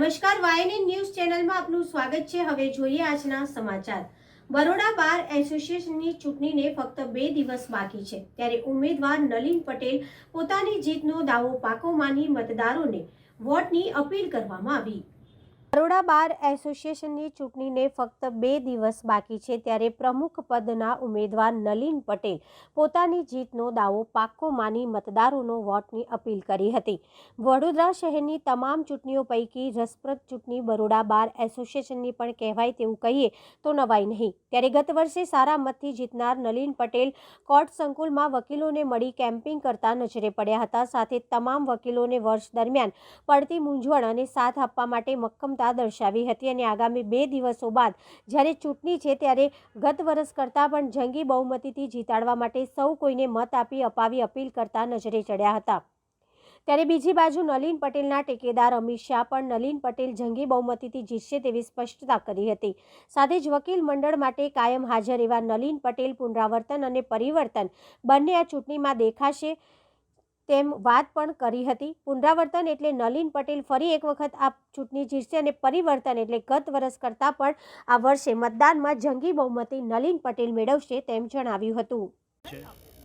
નમસ્કાર, YNN news ચેનલમાં આપનું સ્વાગત છે। હવે જોઈએ આજના સમાચાર। બરોડા બાર એસોસિએશનની ચૂંટણીને ફક્ત 2 દિવસ બાકી છે, ત્યારે ઉમેદવાર નલિન પટેલ પોતાની જીતનો દાવો પાકો માની મતદારોને વોટની અપીલ કરવામાં આવી। બરોડા બાર એસોસિએશનની ચૂંટણીને ફક્ત 2 દિવસ બાકી છે, ત્યારે પ્રમુખ પદના ઉમેદવાર નલિન પટેલ પોતાની જીતનો દાવો પાક્કો માની મતદારોનો વોટની અપીલ કરી હતી। વડોદરા શહેરની તમામ ચૂંટણીઓ પૈકી રસપ્રદ ચૂંટણી બરોડા બાર એસોસિએશનની પણ કહેવાય તેવું કહીએ તો નવાઈ નહીં। ત્યારે ગત વર્ષે સારા મતથી જીતનાર નલિન પટેલ કોર્ટ સંકુલમાં વકીલોને મળી કેમ્પિંગ કરતા નજરે પડ્યા હતા। સાથે તમામ વકીલોને વર્ષ દરમિયાન પડતી મૂંઝવણ અને સાથ આપવા માટે મક્કમ દર્શાવી હતી અને આગામી 2 દિવસો બાદ જ્યારે ચૂંટણી છે, ત્યારે ગત વર્ષ કરતાં પણ જંગી બહુમતીથી જીતાડવા માટે સૌ કોઈને મત આપી અપાવી અપીલ કરતા નજરે ચડ્યા હતા। ત્યારે બીજી બાજુ નલિન પટેલના ટેકેદાર અમિત શાહ પણ નલિન પટેલ જંગી બહુમતીથી જીતશે તેવી સ્પષ્ટતા કરી હતી। સાથે જ વકીલ મંડળ માટે કાયમ હાજર એવા નલિન પટેલ પુનરાવર્તન અને પરિવર્તન બંને આ ચૂંટણીમાં દેખાશે તેમ વાત પણ કરી હતી। પુનરાવર્તન એટલે નલિન પટેલ ફરી એક વખત આ ચૂંટણી જીતશે અને પરિવર્તન એટલે ગત વર્ષ કરતાં પણ આ વર્ષે મતદાનમાં જંગી બહુમતી નલિન પટેલ મેળવશે તેમ જણાવ્યું હતું।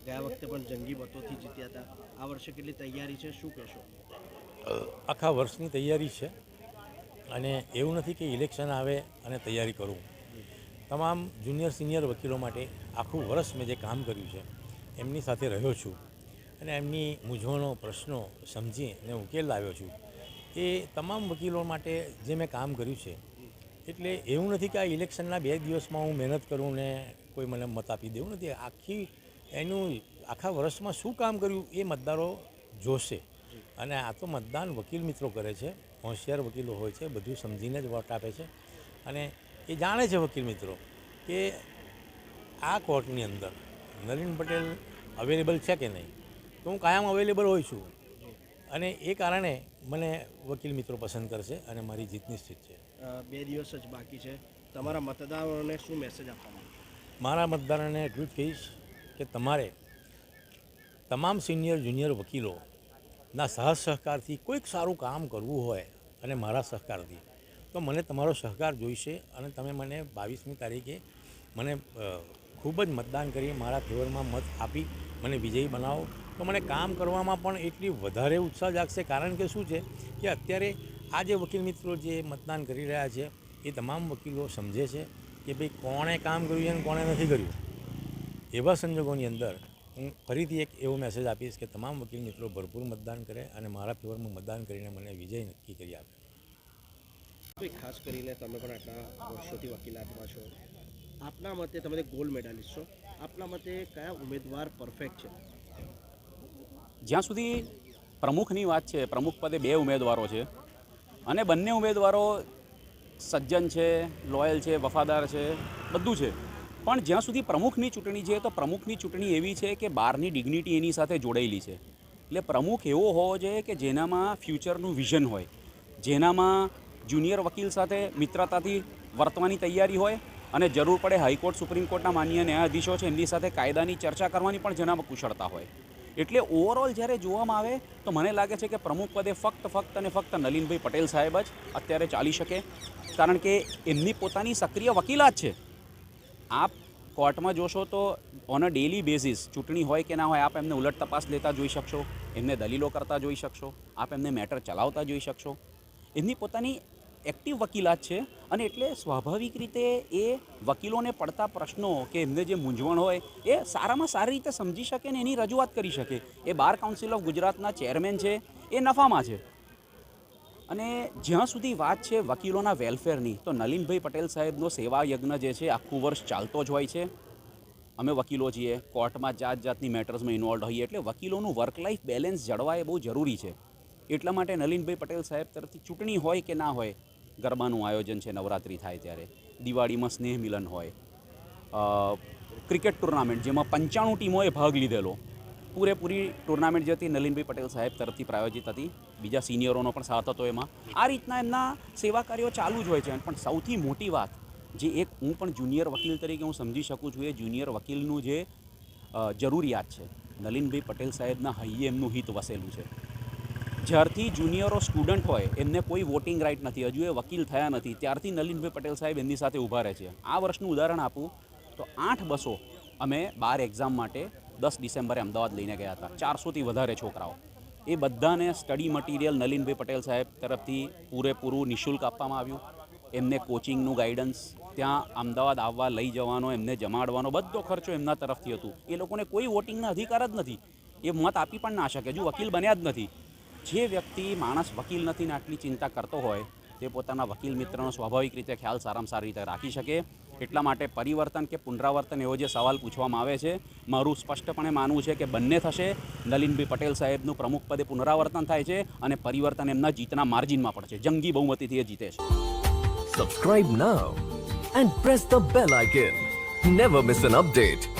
ગયા વખતે પણ જંગી મતોથી જીત્યા હતા, આ વર્ષે કેટલી તૈયારી છે, શું કહેશો? આખા વર્ષની તૈયારી છે અને એવું નથી કે ઇલેક્શન આવે અને તૈયારી કરું। તમામ જુનિયર સિનિયર વકીલો માટે આખું વર્ષ મેં જે કામ કર્યું છે એમની સાથે રહ્યો છું અને એમની મૂંઝવણો પ્રશ્નો સમજીને ઉકેલ લાવ્યો છું। એ તમામ વકીલો માટે જે મેં કામ કર્યું છે એટલે એવું નથી કે આ ઇલેક્શનના 2 દિવસમાં હું મહેનત કરું ને કોઈ મને મત આપી દેવું નથી। આખા વર્ષમાં શું કામ કર્યું એ મતદારો જોશે અને આ તો મતદાન વકીલ મિત્રો કરે છે, હોશિયાર વકીલો હોય છે, બધું સમજીને જ વોટ આપે છે અને એ જાણે છે વકીલ મિત્રો કે આ કોર્ટની અંદર નલિન પટેલ અવેલેબલ છે કે નહીં। તો હું કાયમ અવેલેબલ હોઉં છું અને એ કારણે મને વકીલ મિત્રો પસંદ કરશે અને મારી જીત નિશ્ચિત છે। 2 દિવસ જ બાકી છે, તમારા મતદારોને શું મેસેજ આપવામાં? મારા મતદારોને એટલું જ કહીશ કે તમારે તમામ સિનિયર જુનિયર વકીલોના સાહસ સહકારથી કોઈક સારું કામ કરવું હોય અને મારા સહકારથી તો મને તમારો સહકાર જોઈશે અને તમે મને 22મી તારીખે મને ખૂબ જ મતદાન કરી મારા ફેવરમાં મત આપી મને વિજયી બનાવો તો મને કામ કરવામાં પણ એટલી વધારે ઉત્સાહ જાગશે। કારણ કે શું છે કે અત્યારે આ જે વકીલ મિત્રો જે મતદાન કરી રહ્યા છે એ તમામ વકીલો સમજે છે કે ભાઈ કોણે કામ કર્યું અને કોણે નથી કર્યું। એવા સંજોગોની અંદર હું ફરીથી એક એવો મેસેજ આપીશ કે તમામ વકીલ મિત્રો ભરપૂર મતદાન કરે અને મારા ફેવરમાં મતદાન કરીને મને વિજય નક્કી કરી આપે। ખાસ કરીને તમે પણ આટલા વર્ષોથી વકીલાતમાં છો, આપના મતે તમે ગોલ્ડ મેડાલિસ્ટ છો, આપના મતે કયા ઉમેદવાર પરફેક્ટ છે? જ્યાં સુધી પ્રમુખની વાત છે, પ્રમુખ પદે 2 ઉમેદવારો છે અને બંને ઉમેદવારો સજ્જન છે, લોયલ છે, વફાદાર છે, બધું છે। પણ જ્યાં સુધી પ્રમુખની ચૂંટણી છે તો પ્રમુખની ચૂંટણી એવી છે કે બારની ડિગ્નિટી એની સાથે જોડાયેલી છે। એટલે પ્રમુખ એવો હોવો જોઈએ કે જેનામાં ફ્યુચરનું વિઝન હોય, જેનામાં જુનિયર વકીલ સાથે મિત્રતાથી વર્તવાની તૈયારી હોય અને જરૂર પડે હાઈકોર્ટ સુપ્રીમ કોર્ટના માનનીય ન્યાયાધીશો છે એમની સાથે કાયદાની ચર્ચા કરવાની પણ જેનામાં કુશળતા હોય। એટલે ઓવરઓલ જ્યારે જોવામાં આવે તો મને લાગે છે કે પ્રમુખ પદે ફક્ત અને ફક્ત નલિનભાઈ પટેલ સાહેબ જ અત્યારે ચાલી શકે, કારણ કે એમની પોતાની સક્રિય વકીલાત છે। આપ કોર્ટમાં જોશો તો ઓન અ ડેલી બેઝિસ ચૂંટણી હોય કે ના હોય આપ એમને ઉલટ તપાસ લેતા જોઈ શકશો, એમને દલીલો કરતા જોઈ શકશો, આપ એમને મેટર ચલાવતા જોઈ શકશો। એમની પોતાની એક્ટિવ વકીલાત છે અને એટલે સ્વાભાવિક રીતે એ વકીલોને પડતા પ્રશ્નો કે એમને જે મૂંઝવણ હોય એ સારામાં સારી રીતે સમજી શકે ને એની રજૂઆત કરી શકે। એ બાર કાઉન્સિલ ઓફ ગુજરાતના ચેરમેન છે, એ નફામાં છે। અને જ્યાં સુધી વાત છે વકીલોના વેલફેરની તો નલિનભાઈ પટેલ સાહેબનો સેવા યજ્ઞ જે છે આખું વર્ષ ચાલતો જ હોય છે। અમે વકીલો છીએ, કોર્ટમાં જાતની મેટર્સમાં ઇન્વોલ્વ હોઈએ એટલે વકીલોનું વર્ક લાઈફ બેલેન્સ જળવાય એ બહુ જરૂરી છે। એટલા માટે નલિનભાઈ પટેલ સાહેબ તરફથી ચૂંટણી હોય કે ના હોય, ગરબાનું આયોજન છે નવરાત્રિ થાય ત્યારે, દિવાળીમાં સ્નેહ મિલન હોય, ક્રિકેટ ટુર્નામેન્ટ જેમાં 95 ટીમોએ ભાગ લીધેલો, પૂરેપૂરી ટુર્નામેન્ટ જે હતી નલિનભાઈ પટેલ સાહેબ તરફથી પ્રાયોજિત હતી, બીજા સિનિયરોનો પણ સાથ હતો એમાં। આ રીતના એમના સેવા કાર્યો ચાલુ જ હોય છે। પણ સૌથી મોટી વાત જે એક હું પણ જુનિયર વકીલ તરીકે હું સમજી શકું છું, એ જુનિયર વકીલનું જે જરૂરિયાત છે, નલિનભાઈ પટેલ સાહેબના હૈયે એમનું હિત વસેલું છે। જ્યારથી જુનિયરો સ્ટુડન્ટ હોય એમને કોઈ વોટિંગ રાઇટ નથી, હજુ એ વકીલ થયા નથી, ત્યારથી નલિનભાઈ પટેલ સાહેબ એમની સાથે ઊભા રહે છે. આ વર્ષનું ઉદાહરણ આપું તો 8 બસો અમે બાર એક્ઝામ માટે 10 ડિસેમ્બરે અમદાવાદ લઈને ગયા હતા. 400થી વધારે છોકરાઓ. એ બધાને સ્ટડી મટીરિયલ નલિનભાઈ પટેલ સાહેબ તરફથી પૂરેપૂરું નિઃશુલ્ક આપવામાં આવ્યું. એમને કોચિંગનું ગાઈડન્સ, ત્યાં અમદાવાદ આવવા લઈ જવાનો, એમને જમાડવાનો બધો ખર્ચો એમના તરફથી હતું. એ લોકોને કોઈ વોટિંગના અધિકાર જ નથી, એ મત આપી પણ ના શકે, હજુ વકીલ બન્યા જ નથી. જે વ્યક્તિ માણસ વકીલ નથી ને આટલી ચિંતા કરતો હોય તે પોતાના વકીલ મિત્રનો સ્વાભાવિક રીતે ખ્યાલ સારામાં સારી રીતે રાખી શકે. એટલા માટે પરિવર્તન કે પુનરાવર્તન એવો જે સવાલ પૂછવામાં આવે છે, મારું સ્પષ્ટપણે માનવું છે કે બંને થશે. નલિનભાઈ પટેલ સાહેબનું પ્રમુખ પદે પુનરાવર્તન થાય છે અને પરિવર્તન એમના જીતના માર્જિનમાં પડશે. જંગી બહુમતીથી એ જીતે છે. Subscribe now and press the bell icon. Never miss an update.